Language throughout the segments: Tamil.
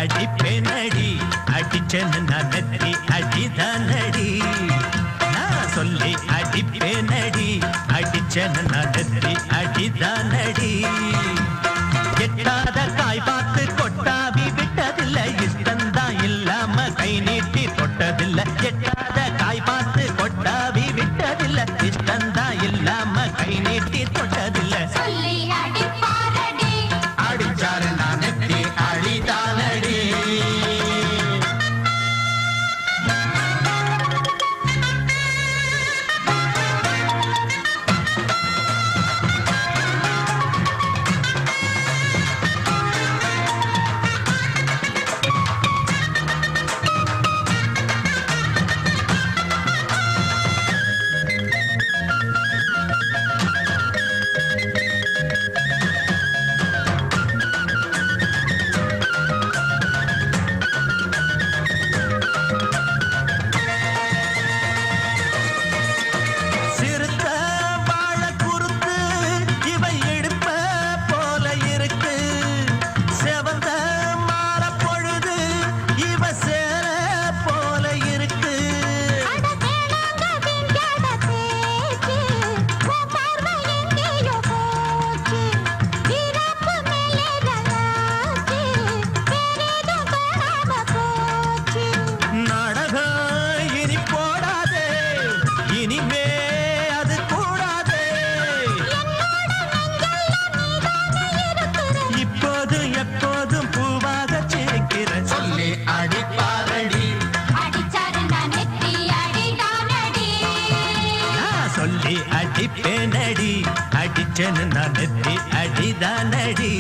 அடிப்பேனடி அடிச்சேன்னு நான் நெத்தி அடிதானடி நான் சொல்லி அடிப்பேனடி அடிச்சேன்னு நான் நெத்தி அடிதானடி எட்டாத காய் பார்த்து கொட்டாவி விட்டதில்லை இஷ்டந்தான் இல்லாம கை நீட்டி தொட்டதில்லை எட்டாத காய் பார்த்து கொட்டாவி விட்டதில்லை இஷ்டந்தான் இல்லாம கை நீட்டி தொட்டதில்லை அடிச்சாரு நான் நெத்தி அடிதானடி அடிப்பேனடி அடிச்சேன்னு நான் நெத்தி அடிதானடி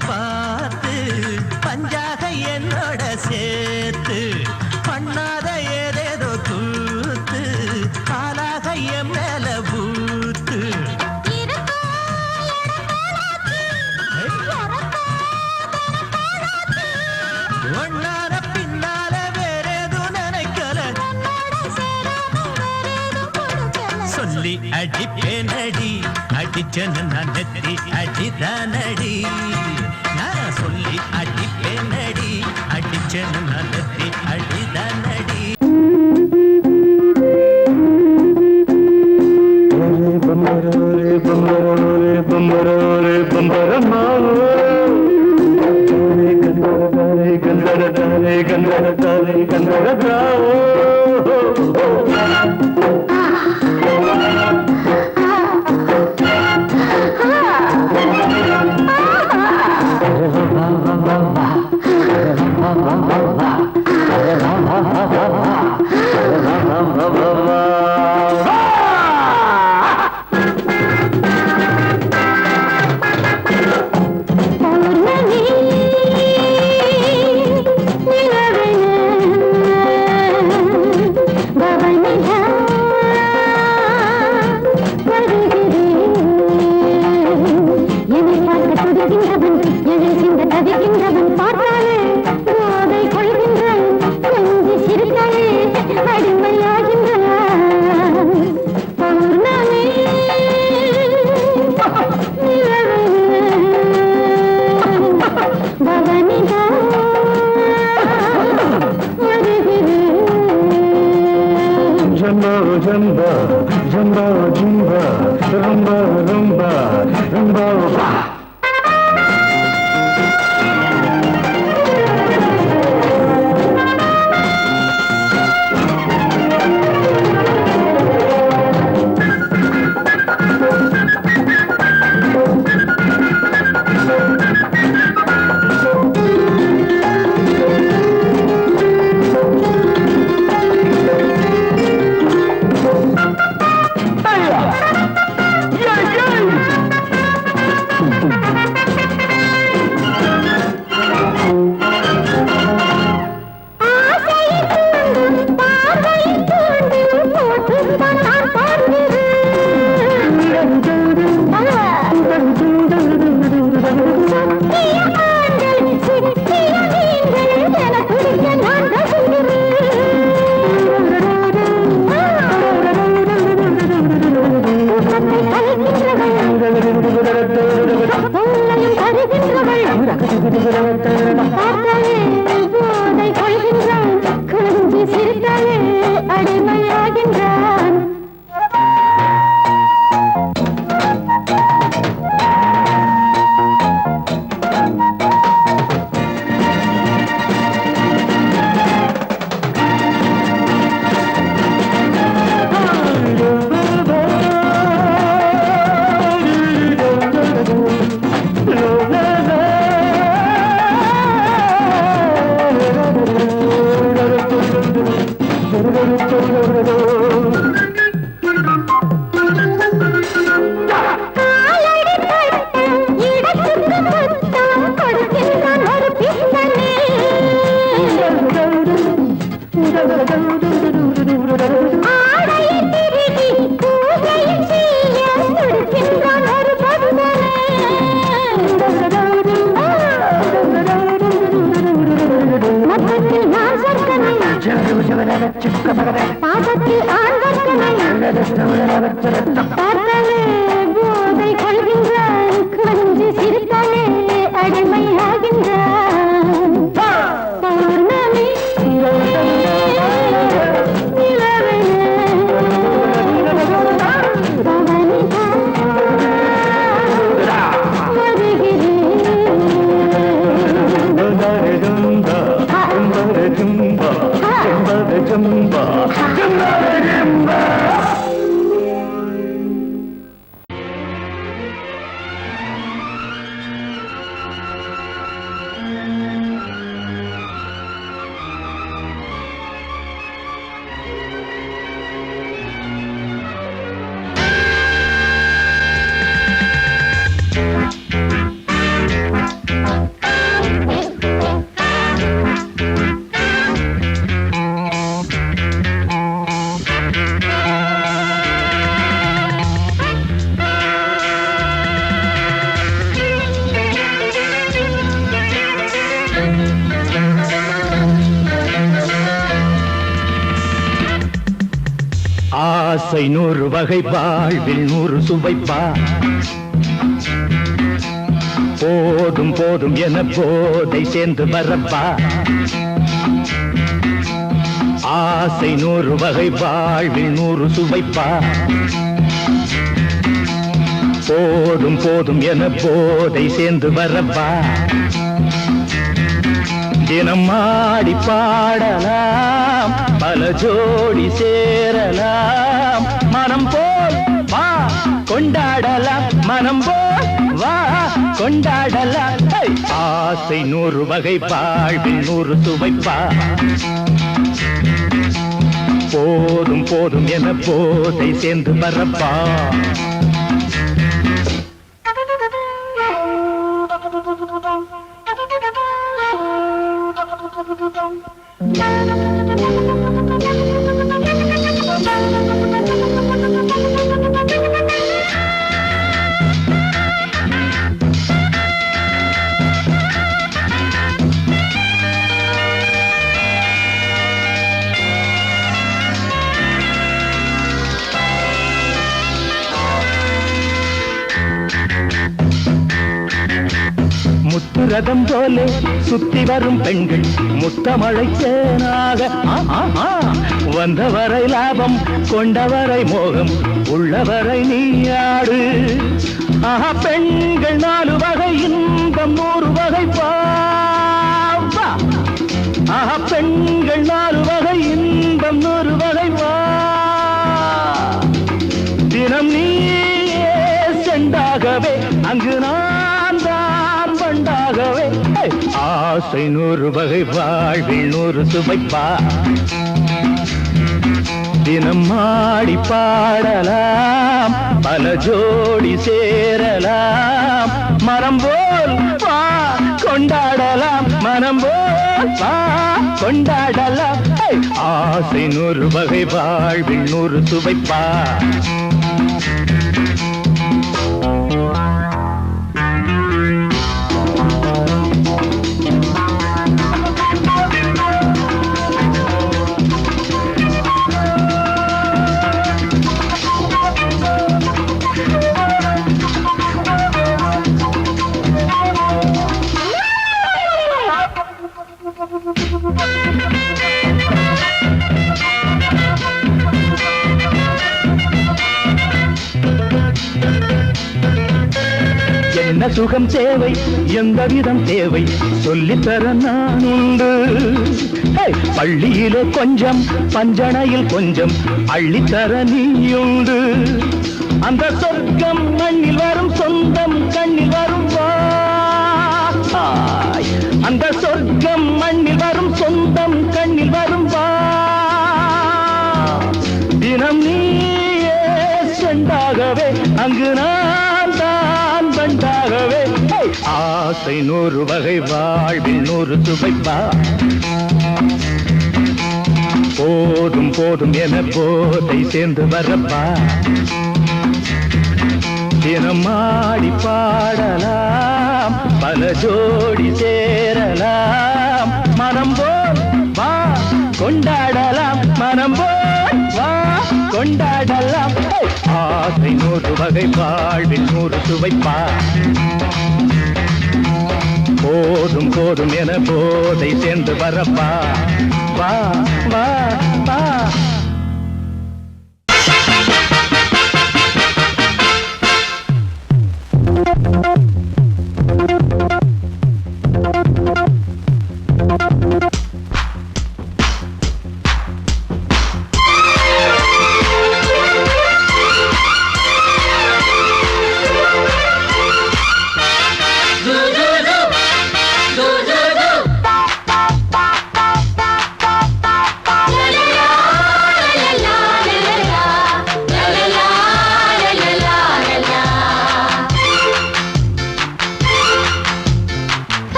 பார்த்து பஞ்சாக என்னோட சேர்த்து பண்ணாத ஏதேதோ கூத்து பாலாக என் மேல பூத்து ஒன்னார பின்னால வேறேதும் நினைக்கல சொல்லி அடிப்பேனடி அடிச்சேன்னு நான் நெத்தி அடிதானடி நான் சொல்லி அடிப்பேனடி அடிச்சேன்னு நான் நெத்தி அடிதானடி போதை கொள்கின்றான் கொஞ்சி சிரித்தாலே அடிமையாகின்றான் பாதத்தில் போதை கொள்கின்றான் கொஞ்சி சிரித்தாலே அடிமையாகின்றான் பௌர்ணமி ஆசை 100 வகை வாழ்வில் 100 சுவைப்பா போதும் போதும் என போதை சேர்ந்து வரப்பா ஆசை 100 வகை வாழ்வில் 100 சுவைப்பா போதும் போதும் என போதை சேர்ந்து வரப்பா தினம் ஆடி பாடலாம் பல ஜோடி சேரலாம் மனம் போல் வா கொண்டாடலாம் மனம் போல் வா கொண்டாடலாம் ஆசை 100 வகை வாழ்வில் 100 சுவைப்பா போதும் போதும் என போதை சேர்ந்து வரப்பா முத்துரதம் போலே சுத்தி வரும் பெண்கள் முத்தமழை தேனாக வந்தவரை லாபம் கொண்டவரை மோகம் உள்ளவரை நீயாடு பெண்கள் 4 வகை இன்பம் 100 வகை பாவா பெண்கள் 4 வகை இன்பம் 100 வகை வா தினம் நீயே செண்டாகவே அங்கு நான் தான் பண்டாகவே ஆசை 100 வகை வாழ்வில் 100 சுவைப்பா தினம் ஆடி பாடலாம் பல ஜோடி சேரலாம் மரம் போல் வா கொண்டாடலாம் மனம் போல் வா கொண்டாடலாம் ஆசை 100 வகை வாழ்வில் 100 சுவைப்பா சுகம் தேவை எந்த விதம் தேவை சொல்லித்தர நான் உண்டு பள்ளியிலே கொஞ்சம் பஞ்சணையில் கொஞ்சம் அள்ளித்தர நீயுண்டு அந்த சொர்க்கம் மண்ணில் வரும் சொந்தம் கண்ணில் வரும் அந்த சொர்க்கம் மண்ணில் வரும் சொந்தம் கண்ணில் வரும் தினம் நீயே செண்டாகவே அங்கு நான் தான் பண்டாகவே ஆசை 100 வகை வாழ்வில் 100 சுவைப்பா போதும் போதும் என போதை சேர்ந்து வரப்பா தினம் ஆடி பாடலாம் பல ஜோடி சேரலாம் மனம் போல் வா கொண்டாடலாம் மனம் போல் வா கொண்டாடலாம் ஆசை 100 வகை வாழ்வில் 100 சுவைப்பா போதும் போதும் என போதை சேர்ந்து வரப்பா வா வா வா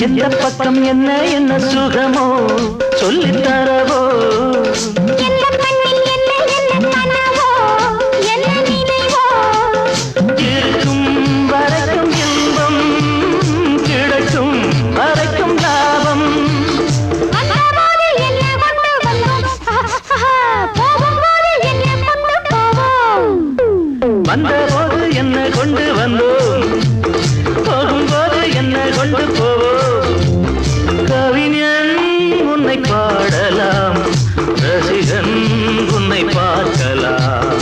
எந்த பக்கம் என்ன என்ன சுகமோ சொல்லித் தரவோ இருக்கும் வரைக்கும் இன்பம் கிடைக்கும் வரைக்கும் லாபம் வந்தபோது என்ன கொண்டு வந்தோம் போகும்போது என்ன கொண்டு போவோம் கவிஞன் உன்னை பாடலாம் ரசிகன் உன்னை பார்க்கலாம்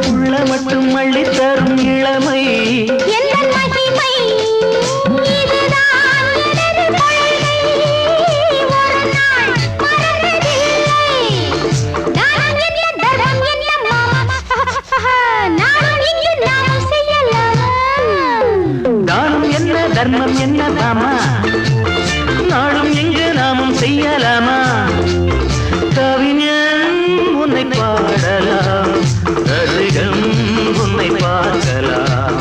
உள்ள மட்டும் அள்ளி தரும் இளமை தானம் என்ன தர்மம் என்ன தாமா நாளும் எங்கு நாமும் செய்யலாமா கவிஞன் உன்னை பாடலாம் ரசிகன் உன்னை பார்க்கலாம்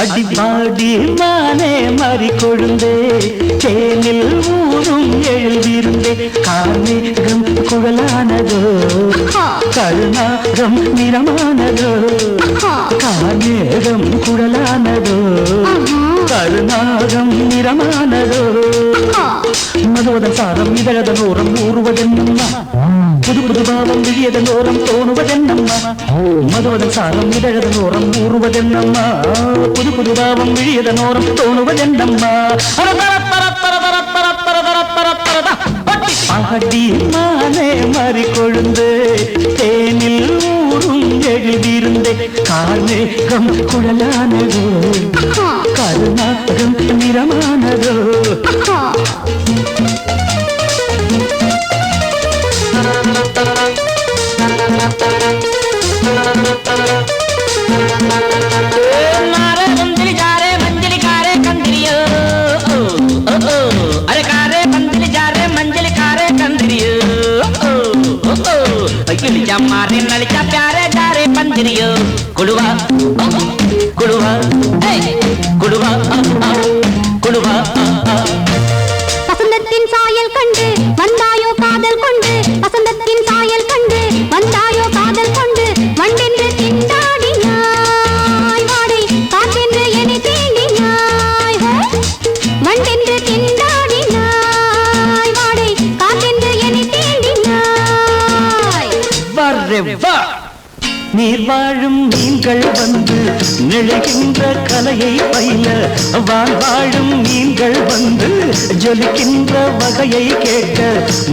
அடிபாடி மானே மாறி கொழுந்தே தேனில் ஊரும் எழுதிருந்தே கார்மேகம் குழலானதோ கருணாகம் நிறமானதோ கார்மேகம் குழலானதோ கருணாகம் நிறமானதோ மதுவதன் சாரம் இதழதன் ஓரம் ஊறுவதென்னம்மா புது புது பாவம் விழியதன் ஓரம் தோணுவதென்னம்மா மதுவதன் சாரம் இதழதன் ஓரம் ஊறுவதென்னம்மா புது புது பாவம் விழியதன் ஓரம் தோணுவதென்னம்மா பாடி மானே மாறி கொழுந்து தேனில் ஊரும் எழுதியிருந்தே கார்மேகம் குழலானதோ கருணாகம் நிறமானதோ मारे नलिका प्यारे जारे पंजरियो कुड़वा कुड़वा कुड़वा कुड़वा வசந்தத்தின் சாயல் கண்டு வந்தாயோ காதல் கொண்டு வசந்தத்தின் சாயல் கண்டு வந்தாயோ காதல் கொண்டு வண்டென்று திண்டாடினாய் வாடை காற்றென்று என்னை தீண்டினாய் வண்டென்று திண்டாடினாய் வாடை காற்றென்று என்னை தீண்டினாய் நீர் வாழும் மீன்கள் வந்து நிழைகின்ற கலையை பயில வாழும் மீன்கள் வந்து ஜொலிக்கின்ற வகையை கேட்க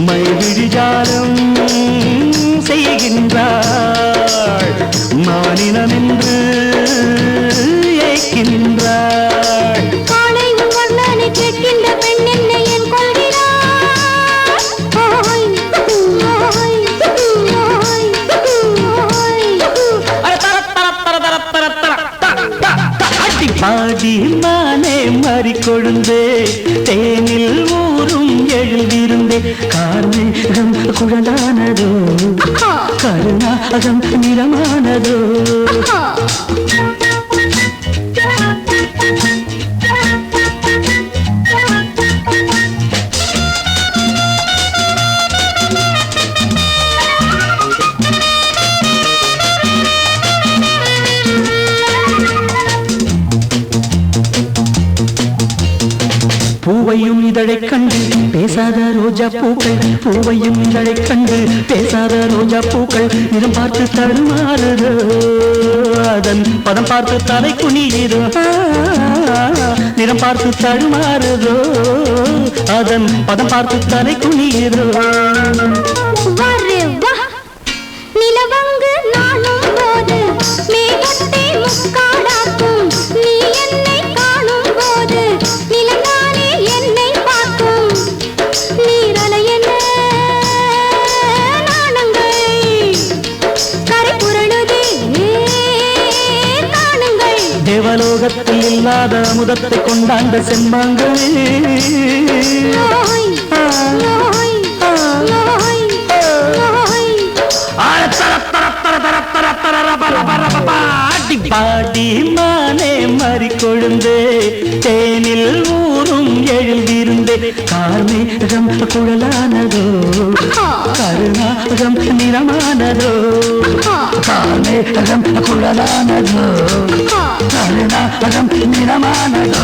மைவிழிஜாலம் செய்கின்றாள் மானினம் என்று ஏற்கின்றாள் காலை உன் வர்ணனை கேட்கின்ற பெண் என்னை என் கொள்கிறாள் பாடி மானே மாறி கொழுந்தே தேனில் ஊரும் எழுதியிருந்தே கார்மேகம் குழலானதோ கருணாகம் நிறமானதோ பூவையும் இதழை கண்டு பேசாத ரோஜா பூக்கள் பூவையும் இதழை கண்டு பேசாத ரோஜா பூக்கள் நிறம் பார்த்து தடுமாறுதோ அதன் பதம் பார்த்து தலை குனியுதோ நிறம் பார்த்து தடுமாறுதோ அதன் பதம் பார்த்து தலை குனியுதோ நிலவங்கு நானும் போது மேகத்தை முக்காடாக்கும் நீ என்னை காணும் போது நிலங்கானே என்னை பார்க்கும் நீரலை என்ன நாணங்கள் கரை புரளுதே காணுங்கள் தேவலோகத்தில் இல்லாத அமுதத்தை கொண்டாண்ட செம்மாங்களே பாடி மானே மாறி கொழுந்தே தேனில் ஊரும் எழுதியிருந்தே கார்மேகம் குழலானதோ கருணாகம் நிறமானதோ கார்மேகம் குழலானதோ கருணாகம் நிறமானதோ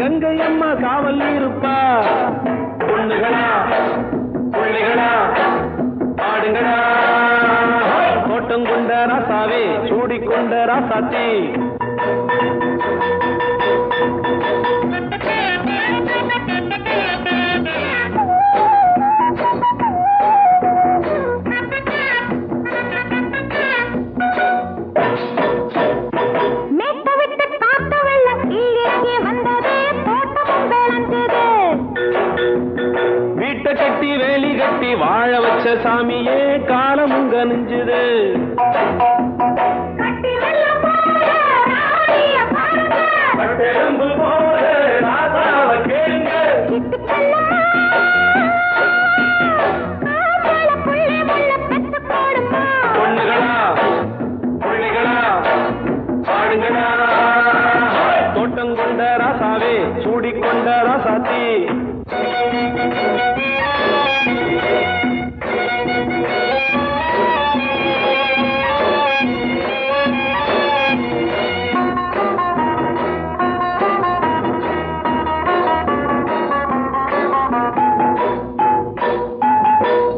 கங்கை அம்மா காவல் இருப்பா. பொண்ணுகளா பிள்ளைகளா ஆடுங்களா, தோட்டம் கொண்ட ராசாவே சூடிக்கொண்ட ராசாத்தி. வீட்டை கட்டி வேலி கட்டி வாழ வச்ச சாமியே காலமும் கனிஞ்சுது. பொண்ணுகளா பிள்ளைகளா ஆடுங்களா, தோட்டம் கொண்ட ராசாவே சூடிக்கொண்ட ராசாத்தி.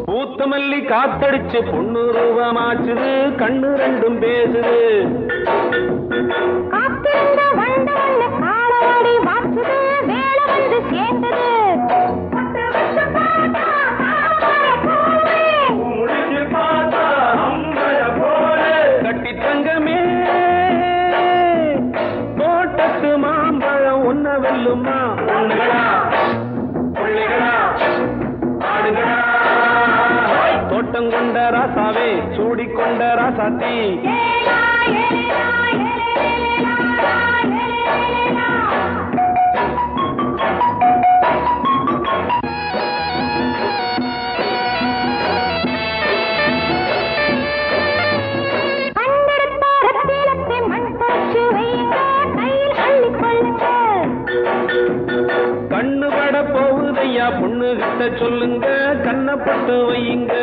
பூத்தமல்லி காத்தடிச்சு பொண்ணு ரூபமாச்சுது, கண்ணு ரெண்டும் பேசுது. கட்டி தங்கமே தோட்டத்து மாம்பழம் ஒன்ன வெல்லுமா. பொண்ணுகளா பிள்ளைகளா ஆடுகளா, தோட்டம் கொண்ட ராசாவே சூடிக்கொண்ட ராசாத்தி. கண்ணு பட போகுதையா பொண்ணு கிட்ட சொல்லுங்க, கண்ணப்பட்டு வையுங்க.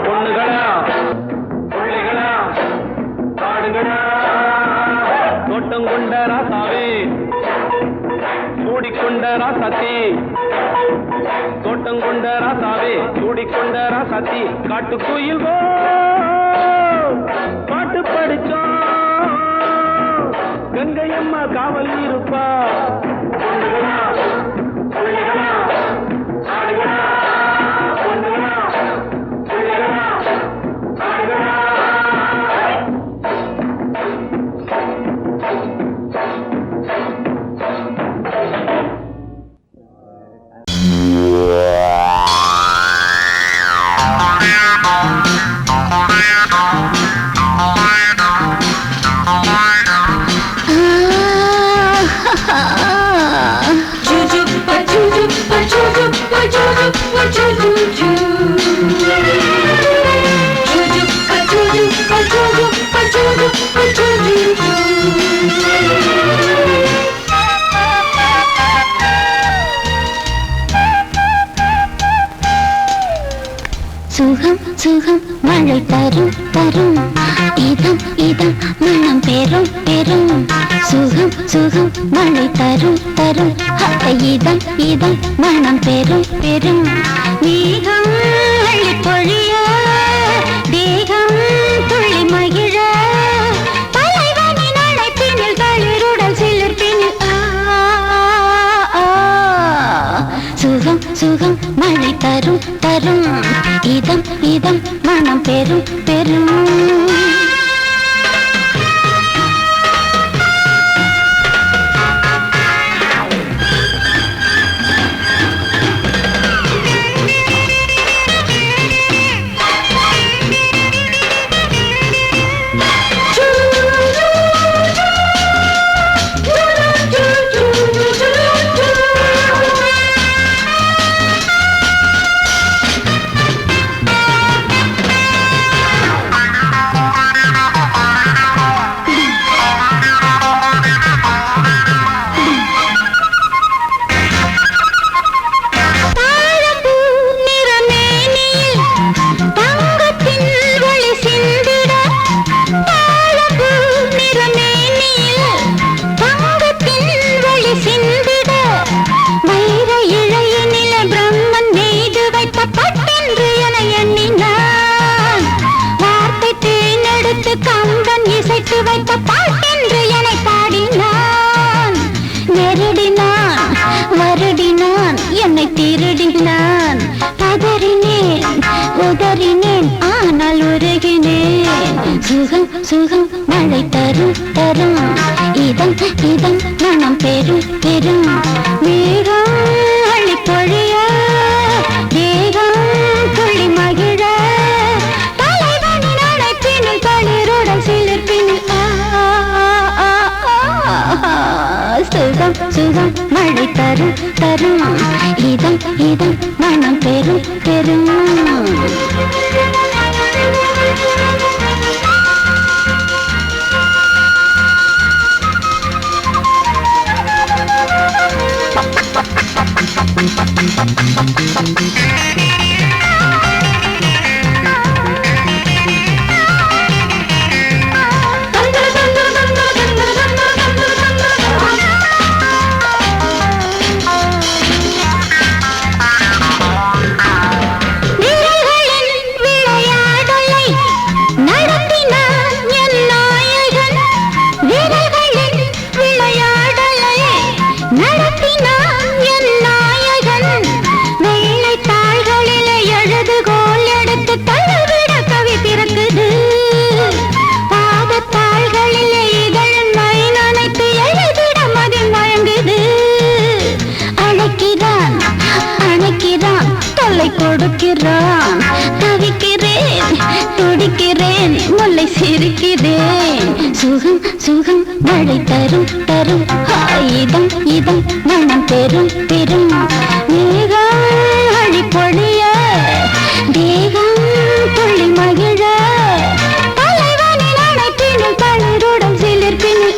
பொண்ணுகளா பிள்ளைகளா ஆடுங்களா, தோட்டம் கொண்ட ராசாவே சூடிக்கொண்ட ராசாத்தி. தோட்டம் கொண்ட ராசாவே சூடிக்கொண்ட ராசாத்தி. காட்டுக்குயில் பாட்டு படிச்சோம், கங்கை அம்மா காவல் இருப்பா. பொண்ணுகளா பிள்ளைகளா ஆடுகளா, பொண்ணுகளா பிள்ளைகளா ஆடுகளா. சுகம் சுகம் மழை தரும் தரும், இதம் இதம் மனம் பெறும் பெறும். சுகம் சுகம் மழை தரும் தரும், இதம் இதம் மனம் பெறும் பெறும். மேகம் அள்ளி பொழிய தேகம் துள்ளி மகிழ, தலைவனின் அழைப்பினில் களிருடல் சிலிர்ப்பினில் சுகம் சுகம் மழை தரும் தரும், இதம் இதம் மனம் பெறும் பெறும். திருடினான் பதறினேன் உதறினேன் ஆனால் உருகினேன் சுகம் சுகம் மழை தரும் தரும் இதம் இதம் மனம் பெரும் பெரும் மேகம் அள்ளி பொழிய தேகம் துள்ளி மகிழ தலைவனின் அழைப்பினில் தளிருடன் சிலிர்ப்பினில் சுகம் சுகம் மழை தரும் தரும் இதம் இதம் மனம் பெரும் பெரும் கொடுக்கிறான் தவிக்கிறேன் துடிக்கிறேன் முல்லை சிரிக்கிறேன் சுகம் சுகம் மழை தரும் தரும் இதம் இதம் மனம் பெரும் பெரும் மேகம் அழி பொழிய தேகம் துள்ளி மகிழ தலைவனின் அழைப்பினில் தளிருடன் சிலிர்ப்பினில்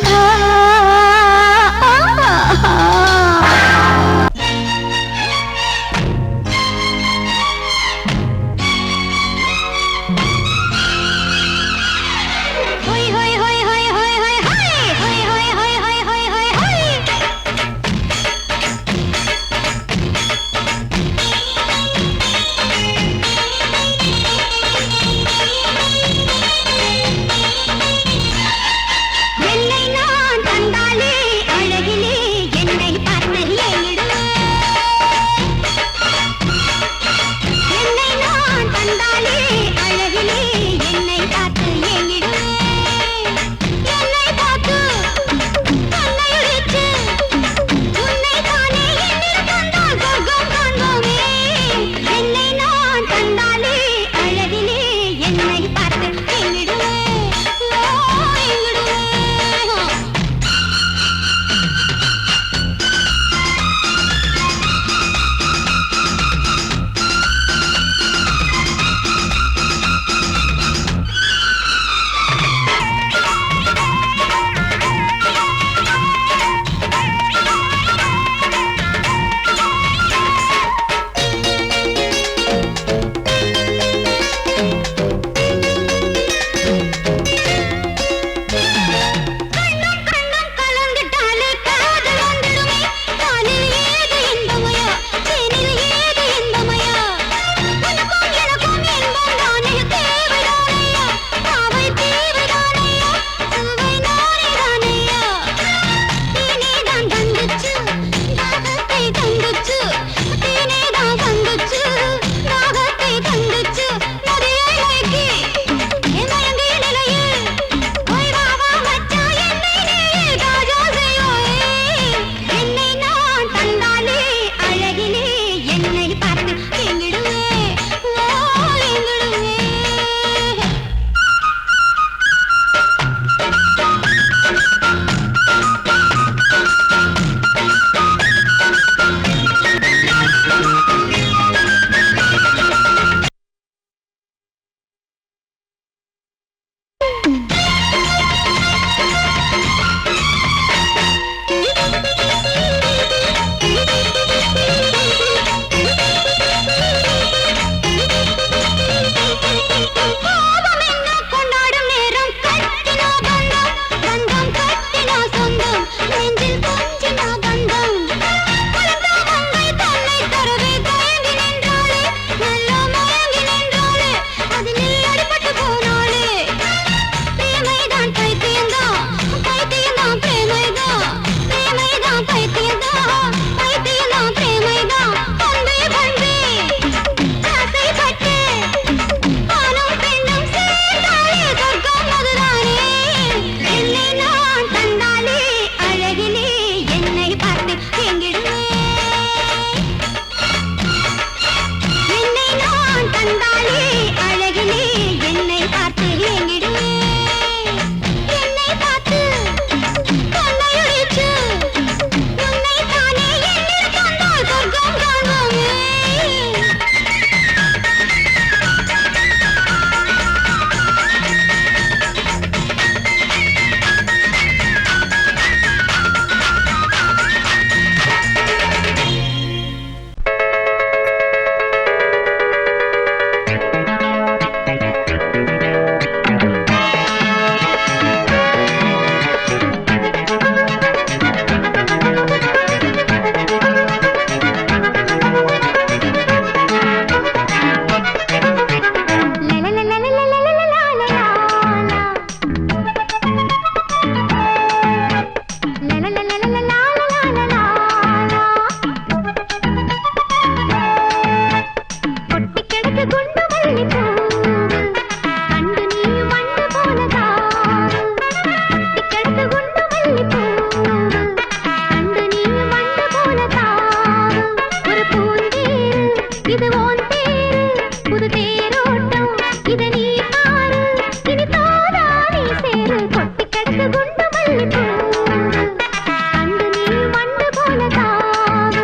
இது ஓன் தேரு புது தேரோட்டம் இத நீ பாரு இனி தோதா நீ சேரு கொட்டி கிடக்கு குண்டு மல்லிப்பூ அண்டு நீ மண்டு போல தாவு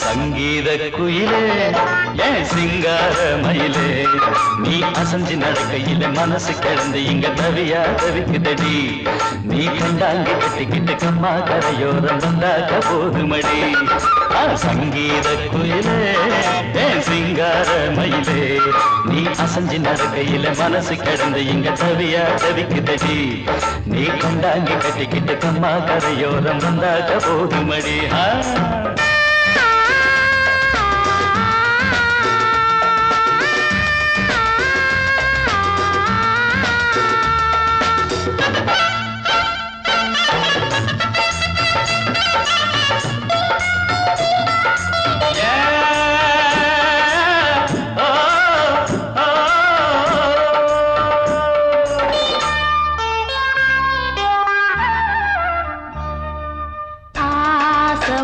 சங்கீத குயிலே ஏன் சிங்கார மயிலே நீ அசஞ்சு நடக்கையில மனசு கிடந்து இங்க தவியா தவிக்குதடி நீ கண்டாங்க கட்டிக்கிட்டு கம்மா கரையோரம் வந்தாக்க போதுமடி சங்கீத குயிலே ஏன் சிங்கார மயிலே நீ அசஞ்சு நடக்கையில மனசு கிடந்து இங்க தவியா தவிக்குதடி நீ கண்டாங்க கட்டிக்கிட்டு கம்மா கரையோரம் வந்தாக்க போதுமடி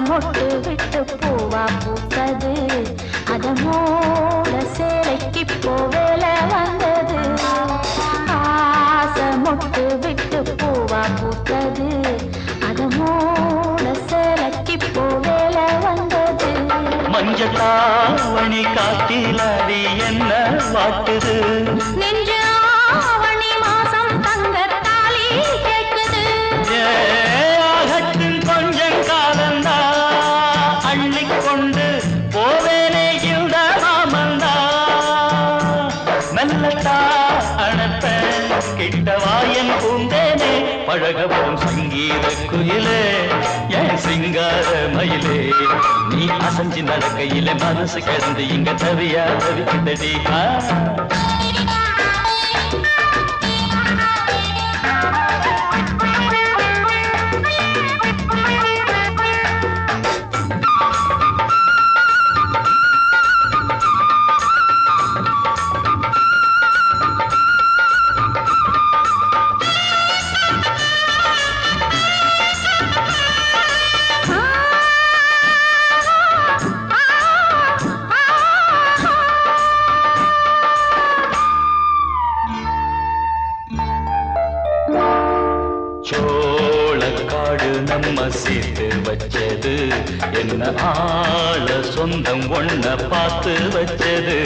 மொட்டு விட்டு பூவா பூத்தது அத மூட சேலைக்கு போவேல வந்தது ஆசை மொட்டு விட்டு பூவா பூத்தது அத மூட சேலைக்கு போவேல வந்தது மஞ்சளாவணி காட்டில் அடி என்ன வாட்டுது நெஞ்சு ஆவணி மாசம் தங்க தாலி கேட்குது ஆகட்டும் கொஞ்சம் காலந்தா அள்ளிக்கொண்டு போவேனே இந்த மாமந்தா மெல்லத்தா அணப்ப கிட்டவாயன் பூந்தேனே பழகவும் சங்கீத குயிலே என் சிங்கார மயிலே நீ அசஞ்சி நடக்கையில மனசு கிடந்து இங்க தவியா தவிக்கிட்டடி சோளக்காடு நம்ம சேர்த்து வச்சது என்ன ஆள சொந்தம் ஒன்ன பார்த்து வச்சது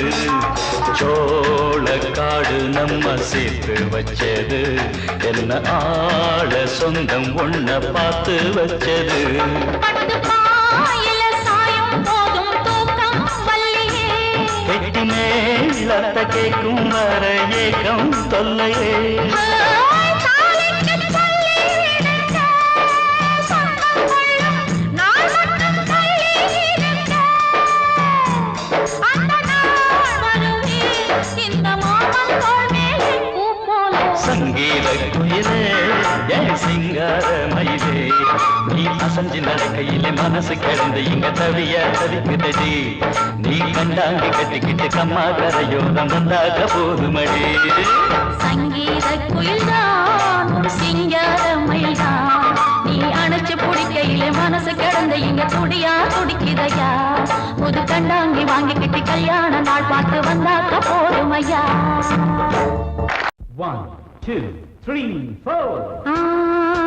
சோளக்காடு நம்ம சேர்த்து வச்சது என்ன ஆள சொந்தம் ஒன்ன பார்த்து வச்சது கெட்டி மேலத்த கேட்கும் வர ஏக்கம் தொல்லையே சங்கீத குயிலே என் சிங்கார மயிலே நீ அசஞ்சி நடக்கையிலே மனசு கிடந்து இங்க தவிய தவிக்குதடி நீ கண்டாங்கி கட்டிக்கிட்டு கம்மா கரையோரம் வந்தாக போதுமடி சங்கீத குயில்தான் ஒரு சிங்கார மயில்தான் நீ அணைச்சு பிடிக்கையிலே மனசு கிடந்து இங்க துடியா துடிக்குதையா புது கண்டாங்கி வாங்கிக்கிட்டு கல்யாண நாள் பார்த்து வந்தாக்க போதுமையா 1, 2, 3, 4.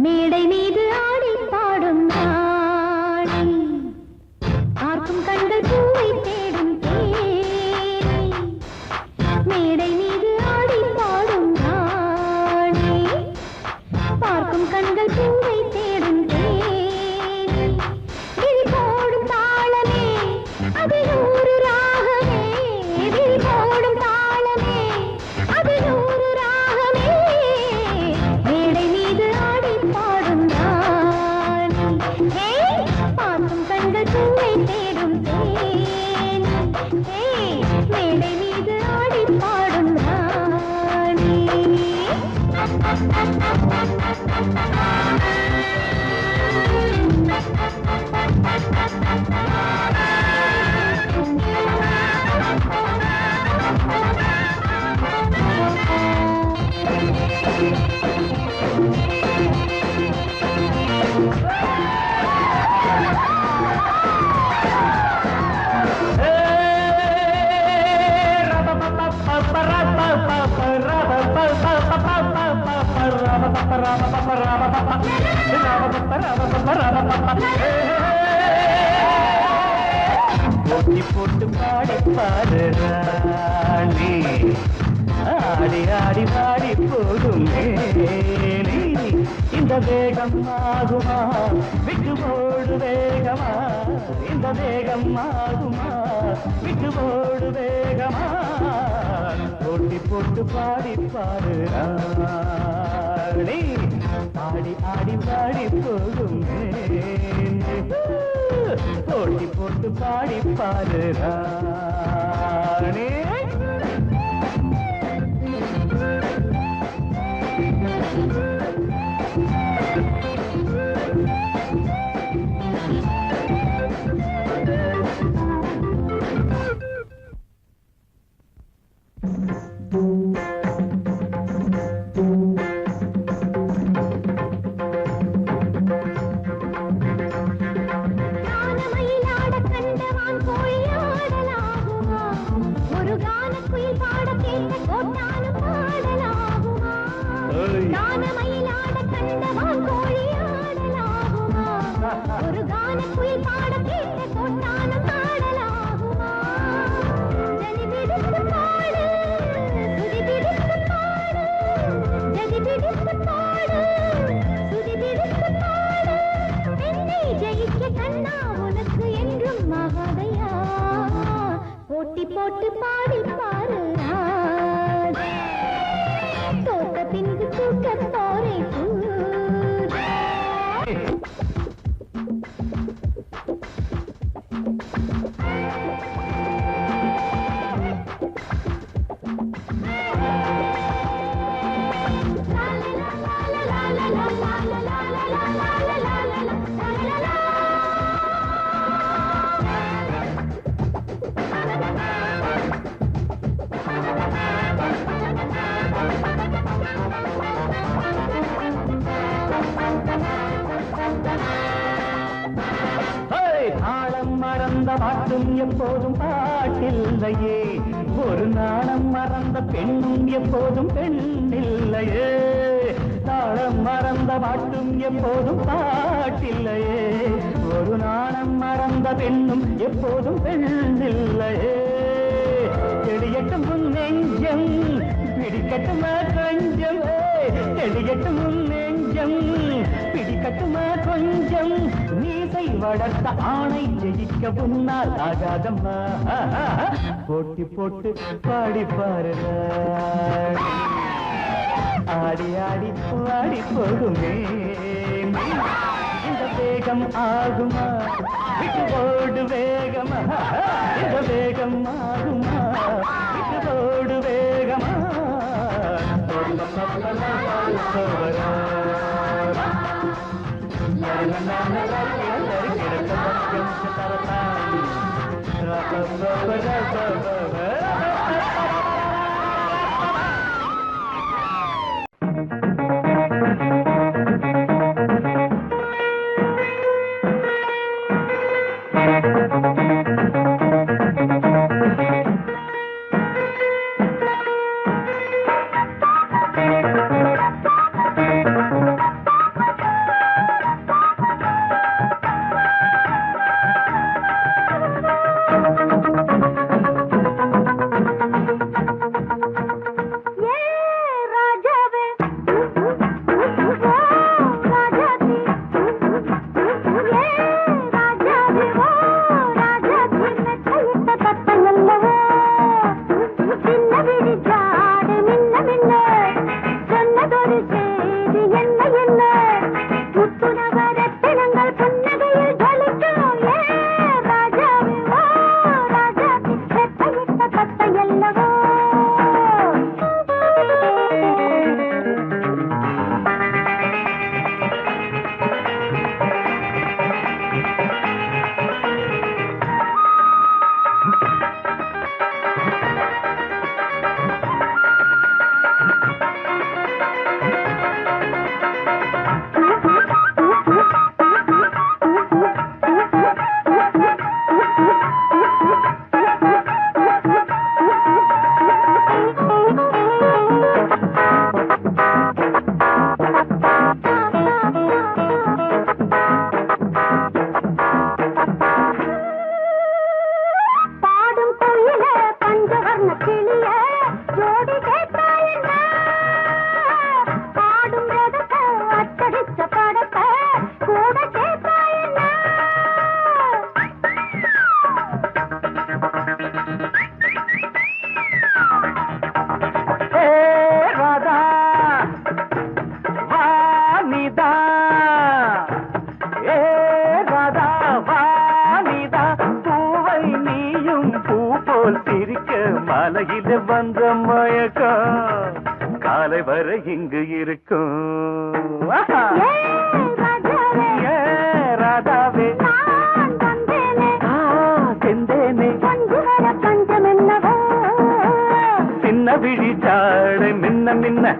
மேடை மீது ஆடி பாடும் நாடி பார்க்கும் கண்கள் பூவை தேடும் தேடி மேடை மீது ஆடி பாடும் நாடி பார்க்கும் கண்கள் பூவை தேடும் தேடி விழி போடும் தாளமே அது நூறு ராகமே விழி போடும் தாளமே அது நூறு ராகமே மேடை மீது ஆடி பாடும் நாடி பார்க்கும் கண்கள் பூவை தேடும் தேன் மேடை மீது ஆடி பாடும் ராணி போட்டி போட்டு பாடி பாடு ராணி ஆடி ஆடி பாடி போடும் மேனி இந்த வேகம் ஆகுமா விட்டு போடு வேகமா இந்த வேகம் ஆகுமா விட்டு போடு வேகமா போட்டி போட்டு பாடி பாடு ராணி ஆடி ஆடி பாடி போடும் மேனி போட்டி போட்டு பாடி பாடு ராணி கானமயிலாட கண்டவான் கோழி ஆடலாகுமா ஒரு கான குயில் பாட கேட்ட கொண்டானம் ஆடலாகுமா ஜதி பிடித்து பாடு சுதி பிடித்து பாடு ஜதி பிடித்து பாடு சுதி பிடித்து பாடு என்னை ஜெயிக்க கண்ணா உனக்கு என்றும் மகாதையா போட்டி போட்டு பாடி பாரு தோட்ட பின்பு தூக்க போரை ஆழம் மறந்த பாட்டும் எப்போதும் பாட்டில்லையே ஒரு நாணம் மறந்த பெண்ணும் எப்போதும் பெண்ணில்லையே தாளம் மறந்த பாட்டும் எப்போதும் பாட்டில்லையே ஒரு நாணம் மறந்த பெண்ணும் எப்போதும் பெண்ணில்லையே செடியட்டும் உன் நெஞ்சம் பிடிக்கட்டுமா கொஞ்சம் செடியட்டும் உன் நெஞ்சம் பிடிக்கட்டுமா கொஞ்சம் நீசை வளர்த்த ஆணை ஜெயிக்க முன்னால் ஆகாதம்மா போட்டி போட்டு பாடி பாருங்க ஆடி ஆடி பாடி போகுமே இந்த வேகம் ஆகுமா விட்டு ஓடு வேகமா இந்த வேகம் ஆகுமா விட்டு ஓடு வேகமா மலையில வந்த மயக்கம் காலை வரை இங்கு இருக்கும் ராதாவே செந்தேனே சின்ன விழி சாடு மின்ன மின்ன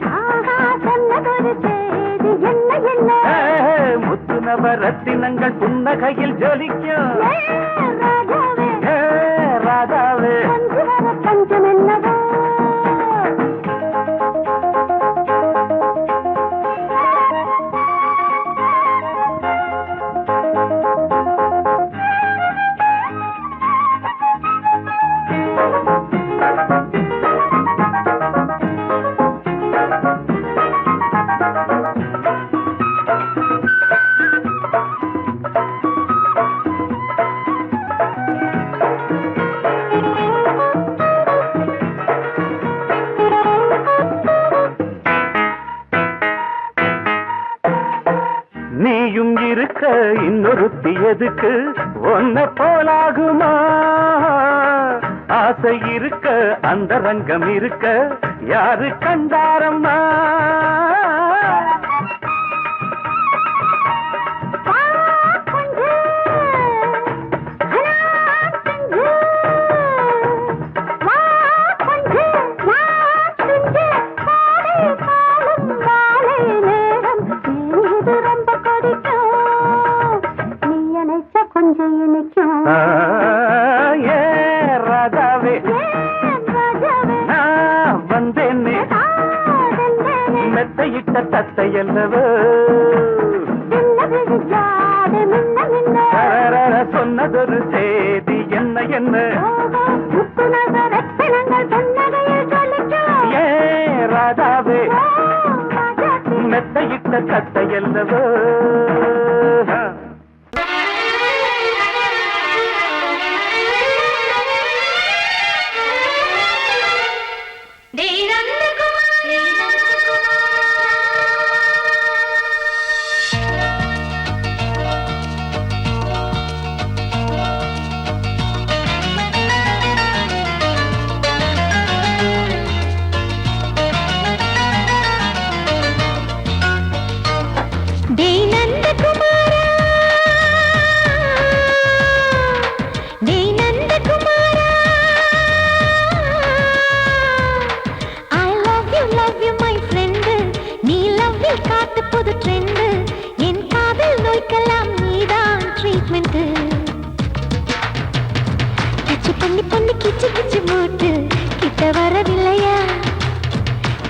முத்து நவரத்தினங்கள் புன்னகையில் ஜொலிக்கும் ராதாவே பஞ்சம் என்னவோ இருக்க இன்னொருத்தி எதுக்கு ஒன்ன போலாகுமா ஆசை இருக்க அந்த ரங்கம் இருக்க யாரு கண்டாரம்மா மெத்தையிட்ட தத்தை அல்லவோ சொன்னதொரு செய்தி என்ன என்ன ஏ ராதாவே மெத்தையிட்ட தத்தை அல்லவோ கிச்சு கிச்சு மூட்டு கிட்ட வரவில்லையா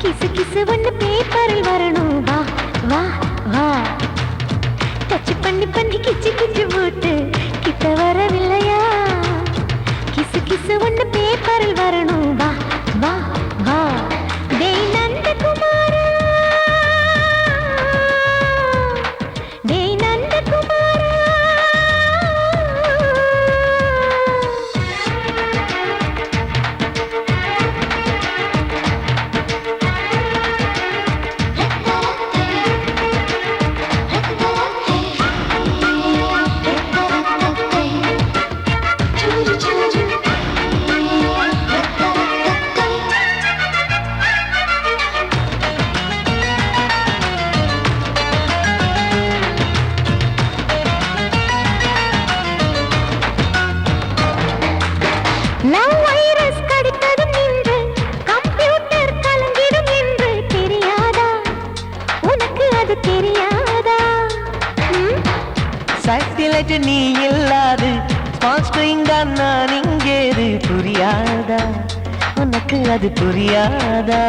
கிசு கிசு ஒண்ணு பேப்பரில் வரணும் வா வா வா டச் பண்ணி பண்ணி கிச்சு கிச்சு மூட்டு கிட்ட வரவில்லையா கிசு கிசு ஒண்ணு பேப்பரில் வரணும் வா வா வா டேய் நந்தகுமாரா டேய் நந்தகுமாரா நீ இல்லாது நான் இங்கேது புரியாதா உனக்கு அது புரியாதா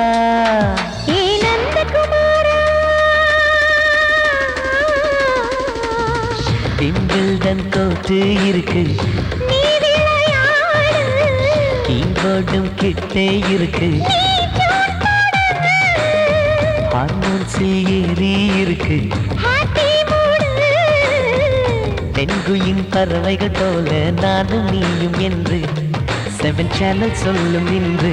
ஏ நந்தகுமாரா பிம்பிள்டன் கோட்டு இருக்கு நீ விளையாடு கீபோர்டும் கிட்டே இருக்கு ஹார்மோன்ஸில் ஏறி இருக்கு பெண்குயின் பறவைகள் போல நானும் நீயும் என்று 7 சேனல் சொல்லும் இன்று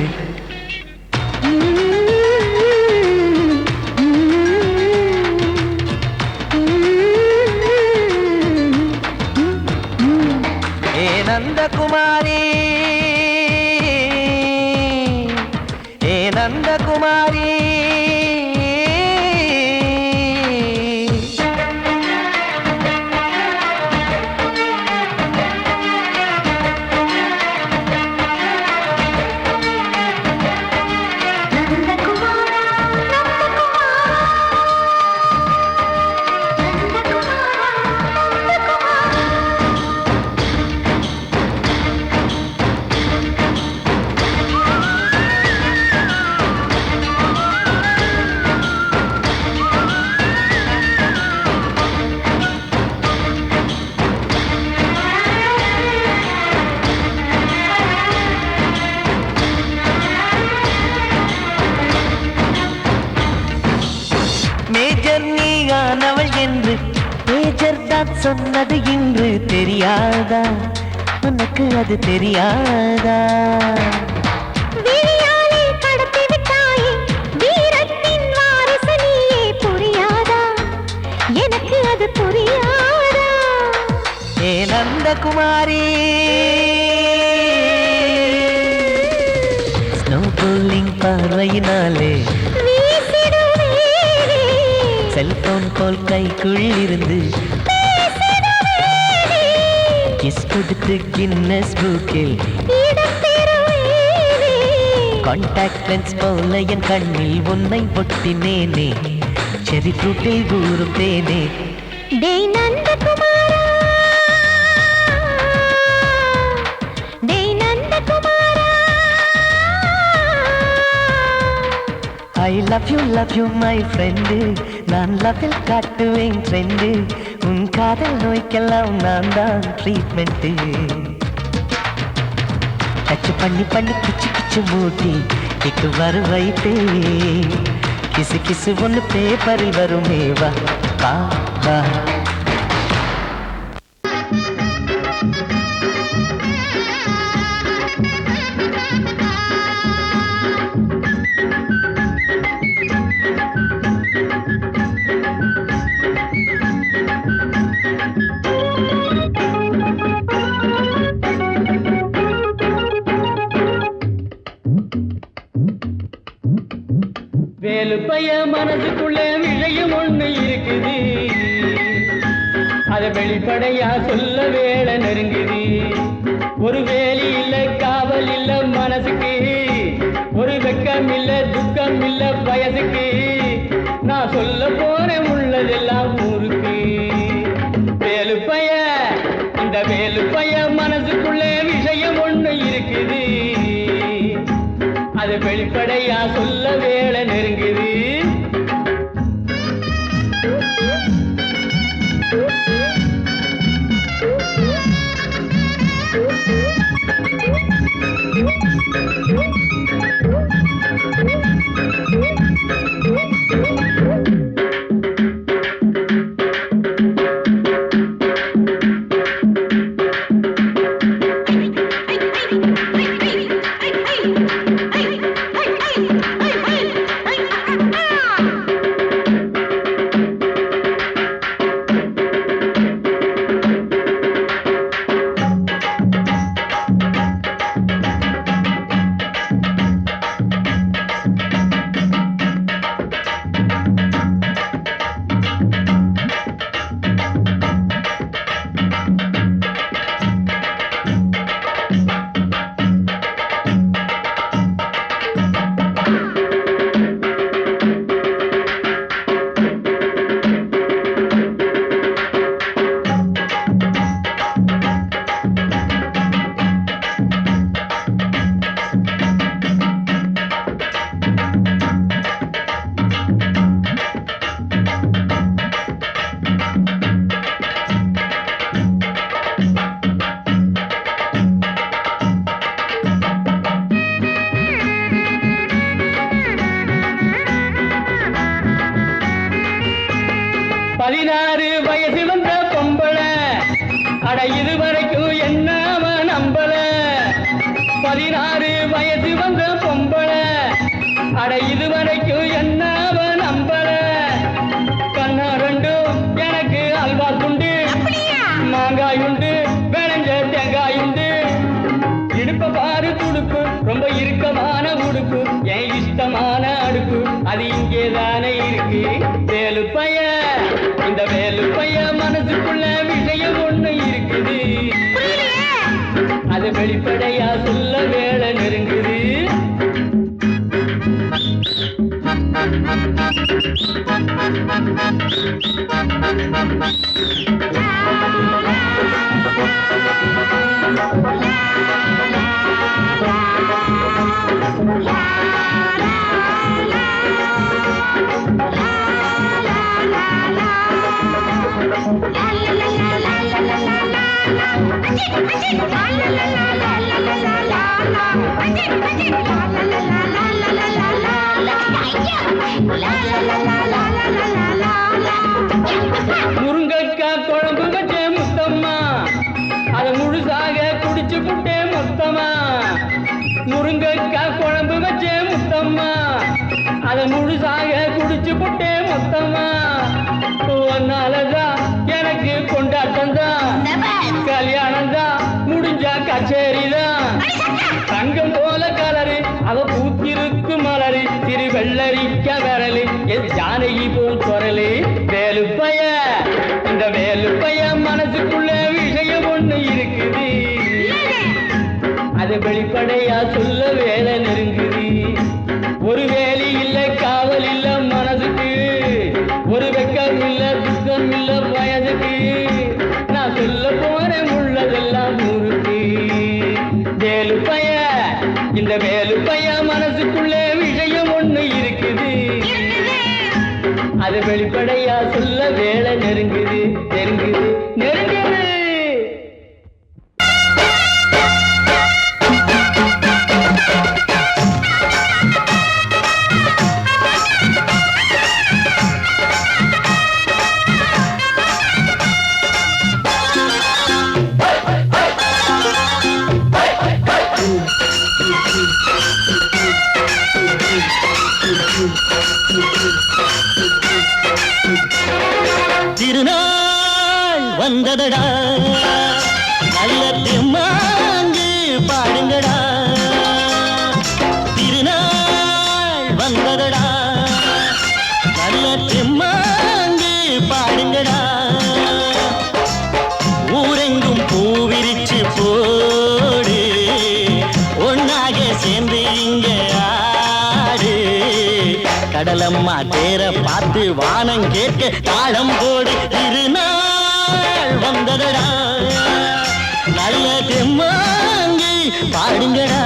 ஏ நந்தகுமாரி ஏ நந்தகுமாரி என்று பேஜர் தான் சொன்னது இன்று தெரியாதா உனக்கு அது தெரியாதா விழியாலே கடத்தி விட்டாயே வீரத்தின் வாரிசு நீயே புரியாதா எனக்கு அது புரியாதா குமாரி ஸ்னோ போலிங் பார்வையினாலே செல்போன் போல் கைக்குள் இருந்து கிஸ் கொடுத்து கின்னஸ் புக்கில் கான்டாக்ட் லென்ஸ் போல என் கண்ணில் உன்னை ஒட்டினேனே செரி ஃப்ரூட்டில் ஊறும் தேனே டேய் நந்தகுமாரா டேய் நந்தகுமாரா I love you my friend நான் லவ்வில் காட்டுவேன் ட்ரெண்டு உன் காதல் நோய்க்கெல்லாம் நான் தான் ட்ரீட்மெண்ட் டச் பண்ணி பண்ணி கிச்சு கிச்சு மூட்டி கிக்கு வர வைத்தே கிசு கிசு ஒன்று பேப்பரில் வருமே வா வா வா வேலுப்பைய மனசுக்குள்ள விஷயம் ஒண்ணு இருக்குது அத வெளிப்படையா சொல்ல வேலை நெருங்குது ஒரு வேலி இல்ல காவல் இல்ல மனசுக்கு ஒரு வெக்கம் இல்ல துக்கம் இல்ல வயசுக்கு நான் சொல்ல போறேன் உள்ளதெல்லாம் ஊருக்கு வேலுப்பைய இந்த வேலுப்பைய மனசுக்குள்ள விஷயம் ஒண்ணு இருக்குது அது வெளிப்படையா சொல்ல வேலை நெருங்குது வெளிப்படையா சொல்ல வேலை நெருங்குது முருங்கக்காய் குழம்பு வச்சே முத்தம்மா அத முழுசாக குடிச்சு புட்டே மொத்தமா முருங்கக்காய் குழம்பு வச்சே முத்தம்மா அத முழுசாக குடிச்சு புட்டே மொத்தமா ஒன்னாலதான் எனக்கு கொண்டாட்டம் தான் கல்யாணம் ஜானகி போல் குரலு வேலுப்பைய. இந்த வேலுப்பைய மனசுக்குள்ள விஷயம் ஒண்ணு இருக்குது, அது வெளிப்படையா சொல்ல வேலை நெருங்குது. ஒரு வேலி இல்ல காவல் இல்ல மனசுக்கு, ஒரு வெக்கம் இல்ல துக்கம் இல்ல வயதுக்கு. நான் சொல்ல போறேன் உள்ளதெல்லாம் ஊருக்கு. வேலுப்பைய, இந்த வேலுப்பைய மனசுக்குள்ள விஷயம் ஒண்ணு இருக்குது, அது வெளிப்படையா சொல்ல வேலை நெருங்குது நெருங்குது நெருங்குது. திருநாள் வந்ததடா, நல்ல திருமாங்கு பாடுங்கடா. திருநாள் வந்ததடா, நல்ல திருமாங்கு பாடுங்கடா. ஊரெங்கும் பூவிரிச்சு போடு, ஒன்னாக சேர்ந்து இங்க ஆடு. கடலம்மா தேர பார்த்து வானம் கேட்க தாளம் போடு. திருநாள் வந்ததடா, நல்ல தெம்மாங்கி பாடுங்கடா.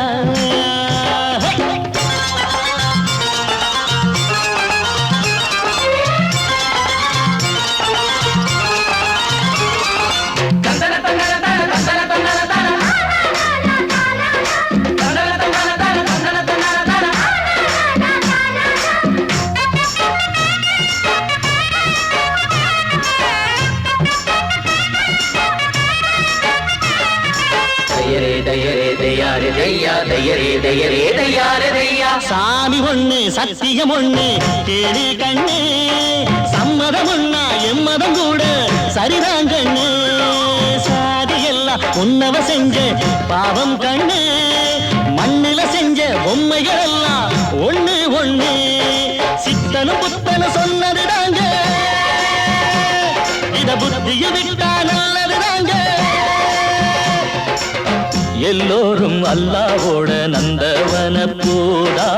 சாமி ஒண்ணு சத்தியம் ஒண்ணு கேளு கண்ணு, சம்மதம் ஒண்ணா எம்மதம் கூட சரிதான் கண்ணு. சாதி எல்லாம் உன்னவ செஞ்ச பாவம் கண்ணு, மண்ணில செஞ்ச பொம்மைகள் எல்லாம் ஒண்ணு ஒண்ணு. சித்தனும் புத்தனும் சொன்னது தாங்க, இத புத்திய விட்டா நல்லது தாங்க. எல்லோரும் அல்லாவோட நந்தவன பூதா,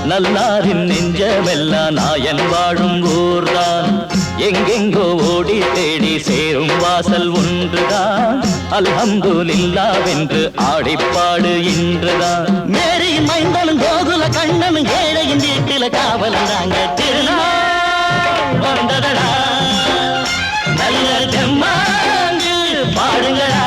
நல்லாரின் நெஞ்சமெல்லாம் நாயன் வாழும் ஊர்தான். எங்கெங்கோ ஓடி தேடி சேரும் வாசல் ஒன்றுதான், அல்ஹம்துலில்லாஹ்வென்று ஆடிப்பாடு இன்றுதான். மேரியின் மைந்தனும் கோகுல கண்ணனும் ஏழையின் வீட்டில காவலந்தாங்க. திருநாள் வந்ததடா, நல்ல தெம்மாங்கு பாடுங்களா.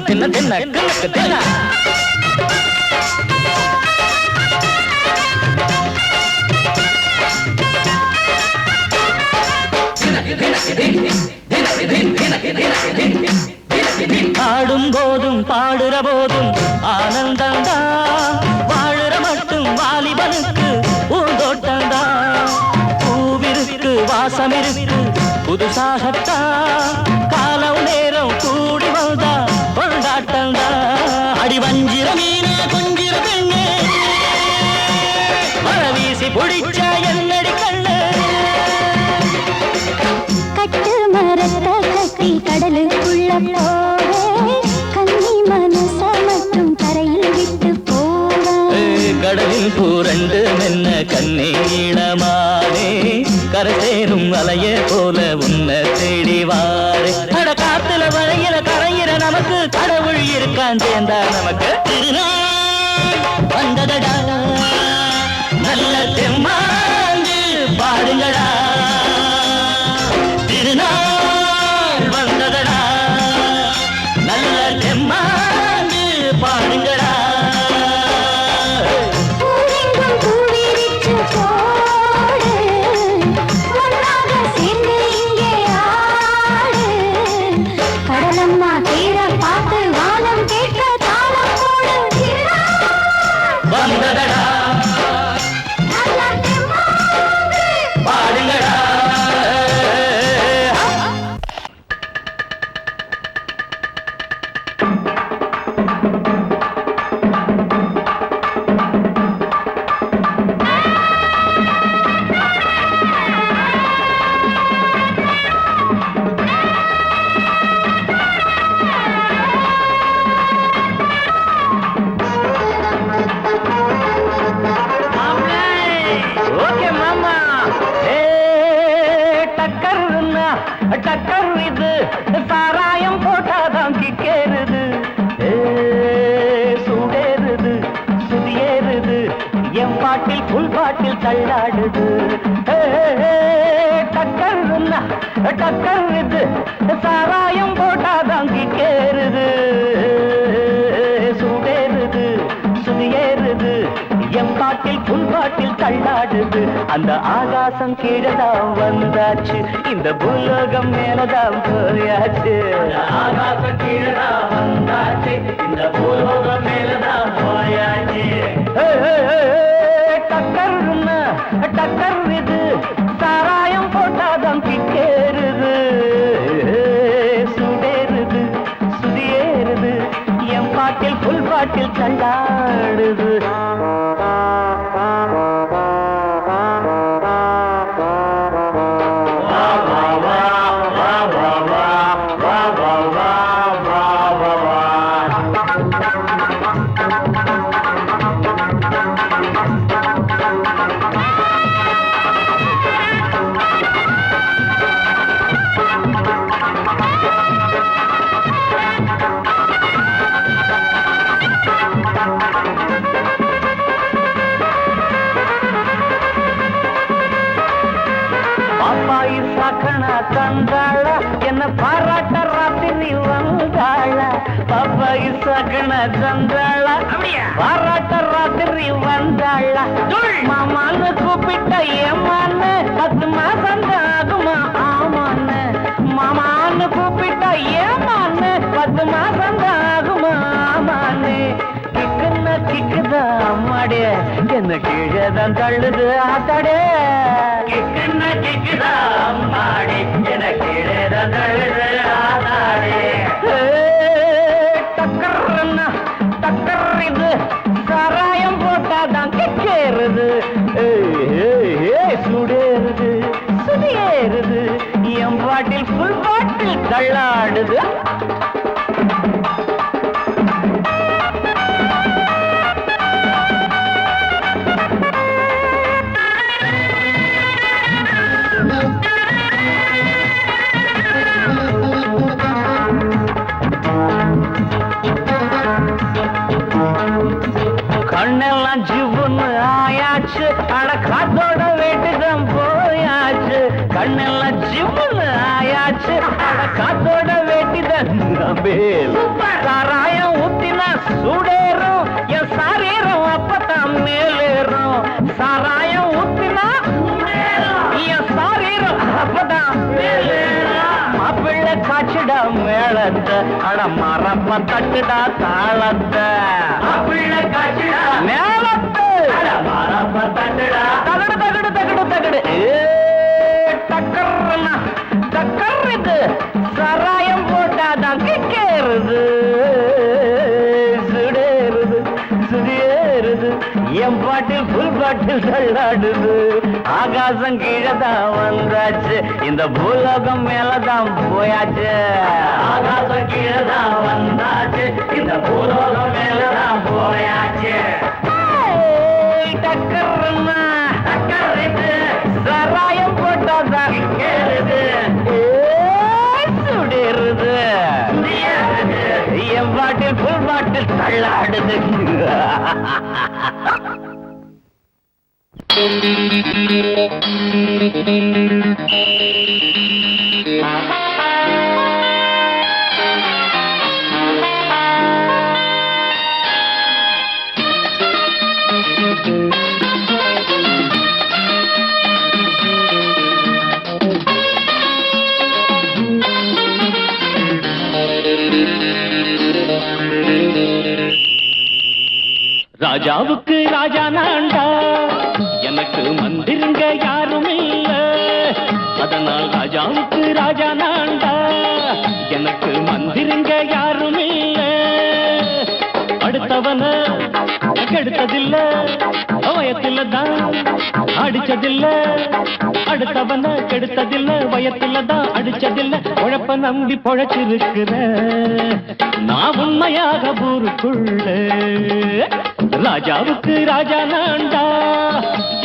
தின்ன தின்ன கணக்கு தின்ன ஆடும் போதும் பாடுற போதும் ஆனந்தந்தா, வாழுற மட்டும் வாலிபனுக்கு பூந்தோட்டந்தா. பூவிருக்கு வாசம் இருக்கு புதுசாகத்தா, காலம் நேரம் கூடி வந்தா கொண்டாட்டந்தா. அடி வஞ்சிர மீன கொஞ்சிர பெண்ணு, மழை வீசி பிடிச்ச என்னடி கண்ணு. கட்டு மரத்தை கட்டி கடலுக்குள்ள போவே, கன்னி மனச மட்டும் கரையில் விட்டு போவே. கடலில் பூரண்டு மென்ன கண்ணீடமானே, கரை சேரும் அலைய போல உன்னை தேடி வாரே. அட காத்துல வளையில கரையிற நமக்கு கடவுள் இருக்கான் சேர்ந்தா நமக்கு. திருநாள் வந்ததடா, நல்ல தெம்மாங்கு பாடுங்கடா. திருநாள் வந்ததடா, நல்ல தெம்மாங்கு பாடுங்கடா. கடலம்மா தேர பார்த்து வானம் கேட்க தாளம் போடு. டக்கர் இது சாராயம் போட்டாதான் கிக்கேறுது சூடேறுது சுதியேறுது என் பாட்டில் புல் பாட்டில் தள்ளாடுது டக்கர் இது சாராயம் போட்டாதான் கிக்கேறுது சூடேறுது சுதியேறுது என் பாட்டில் புல் பாட்டில் தள்ளாடுது அந்த ஆகாசம் கீழதான் வந்தாச்சு இந்த பூலோகம் மேலதான் போயாச்சு ஆகாசம் கீழதான் வந்தாச்சு இந்த பூலோகம் மேலதான் போயாச்சு டக்கர் இது சாராயம் போட்டாதான் கிட்டேறுது சுடேறுது சுதியேறுது என் பாட்டில் புல் பாட்டில் தள்ளாடுது தந்தாள என்ன பாராட்ட ராத்திரி வந்தாள பாப்பாயி சகன தந்தாள பாராட்ட ராத்திரி வந்தாள மாமான்னு கூப்பிட்ட ஏமான்னு 10 மாசம் ஆகுமா ஆமான்னு மாமான்னு கூப்பிட்ட ஏமான்னு 10 மாசம் ஆகுமா ஆமான்னு கிக்குன்னா கிக்குதா அம்மாடே என்ன கீழதான் தள்ளுது ஆத்தாடே கிக்குன்னா கிக்குதா அம்மாடே என்ன கீழதான் தள்ளுது ஆத்தாடே டக்கர்னா டக்கர் இது சாராயம் போட்டாதான் கிக்கேறுது சுடேறுது சுதியேறுது என் பாட்டில் புல் பாட்டில் தள்ளாடுது கண்ணெல்லாம் ஜிவுன்னு ஆயாச்சு அட காத்தோட வீட்டுதான் போயாச்சு கண்ணெல்லாம் ஜிவுன்னு ஆயாச்சு அட காத்தோட வேட்டிதான் சாராயம் ஊத்தினா சூடேறும் என் சாரீரம் அப்பதான் மேலேறும் சாராயம் ஊத்தினா என் சாரீரம் அப்பதான் மேலேறும் மாப்பிள்ளை காய்ச்சிடா மேளத்தை அட மரப்ப தட்டுடா தாளத்தை மாப்பிள்ளை காய்ச்சிடா மேளத்தை அட மரப்ப தட்டுடா தகடு தகடு தகடு தகடு டக்கர்னா டக்கர் இது சாராயம் போட்டாதான் கிக்கேறுது சுடேறுது சுதியேறுது என் பாட்டில் புல் பாட்டில் தள்ளாடுது ஆகாசம் கீழதான் வந்தாச்சு இந்த பூலோகம் மேலதான் போயாச்சு ஆகாசம் கீழதான் வந்தாச்சு இந்த பூலோகம் மேலதான் போயாச்சு டக்கர்னா டக்கர் இது சாராயம் போட்டாதான் கேளுது சுடேறுது என் பாட்டில் புல் பாட்டில் தள்ளாடுது ராஜாவுக்கு ராஜா நான்டா எனக்கு மந்திருங்க யாரும் இல்ல அதனால் ராஜாவுக்கு ராஜா நான்டா எனக்கு மந்திருங்க யாரும் இல்ல அடுத்தவன கெடுத்ததில்ல வயத்தில தான் அடிச்சதில்ல அடுத்தவன கெடுத்ததில்ல வயத்தில தான் அடிச்சதில்ல உழப்ப நம்பி பொழைச்சிருக்கிற நான் உண்மையாக ஊருக்குள்ள ராஜாவுக்கு ராஜா நான்டா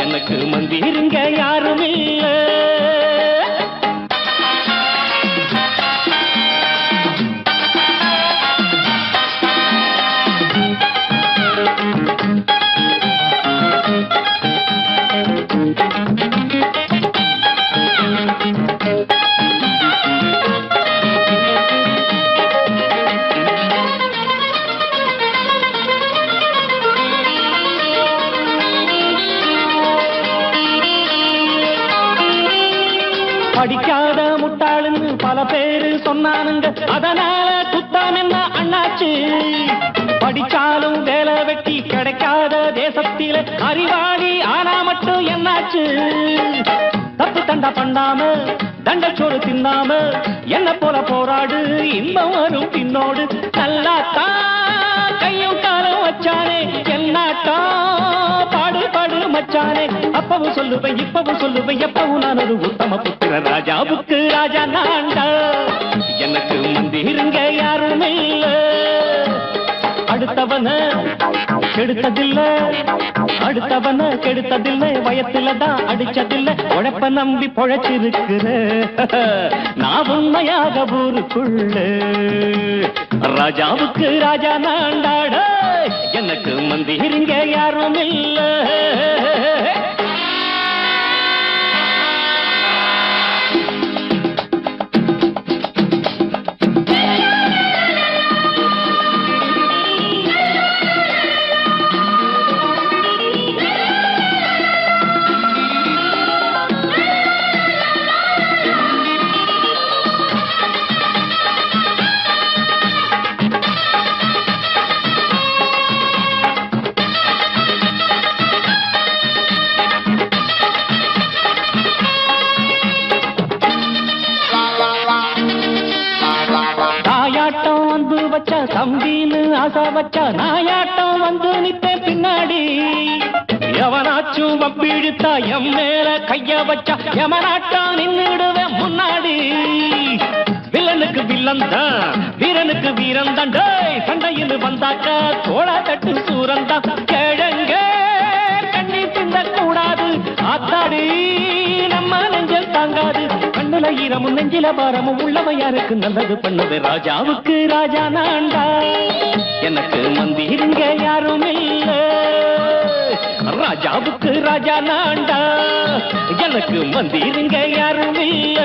எனக்கு மந்திருங்க யாரும் இல்ல படிக்காத முட்டாளுன்னு பல பேரு சொன்னானுங்க, அதனால குத்தம் என்ன அண்ணாச்சு? படிச்சாலும் வேலை வெட்டி கிடைக்காத தேசத்தில அறிவாளி ஆனா மட்டும் என்னாச்சு? தப்பு தண்டா பண்ணாம தண்டச்சோறு தின்னாம என்ன போல போராடு, இன்பம் வரும் பின்னோடு. நல்லாத்தான் கையும் காலம் வச்சானே, என்னாட்டா பாடு பாடு மச்சானே. அப்பவும் சொல்லுவேன் இப்பவும் சொல்லுவேன், எப்பவும் நான் ஒரு உத்தம புத்திர. ராஜாவுக்கு ராஜா நான்டா, எனக்கு மந்திருங்க யாரும் இல்ல. அடுத்தவன கெடுத்ததில்ல, அடுத்தவன கெடுத்ததில்ல, வயத்துலதான் அடிச்சதில்ல. உழைப்ப நம்பி பொழைச்சிருக்கிற நான் உண்மையாக ஊருக்குள்ள. ராஜாவுக்கு ராஜா நான்டாட, எனக்கு மந்திருங்க யாரும் இல்ல. தம்பின்னு ஆசா வச்சா நாயாட்டம் வந்து நித்தேன் பின்னாடி. எவனாச்சும் வப்பிழுத்தா எம் மேல கைய வச்சா எமனாட்டம் நின்னுடுவேன் முன்னாடி. வில்லனுக்கு வில்லன் தான், வீரனுக்கு வீரன் தான். சண்டையில் வந்தாக்கா தோளா தட்டு சூரன் தான். கிழங்க கண்ணி தின்ன கூடாது, ஆத்தாடி நம்ம நெஞ்சல் தாங்காது. கண்ணுல ஈரமும் நெஞ்சில பாரமும் உள்ளவன் யாருக்கு நல்லது பண்ணது. ராஜாவுக்கு ராஜா நான்டா, எனக்கு மந்திருங்க யாரும் இல்ல. ராஜாவுக்கு ராஜா நான்டா, எனக்கு மந்திருங்க யாரும் இல்ல.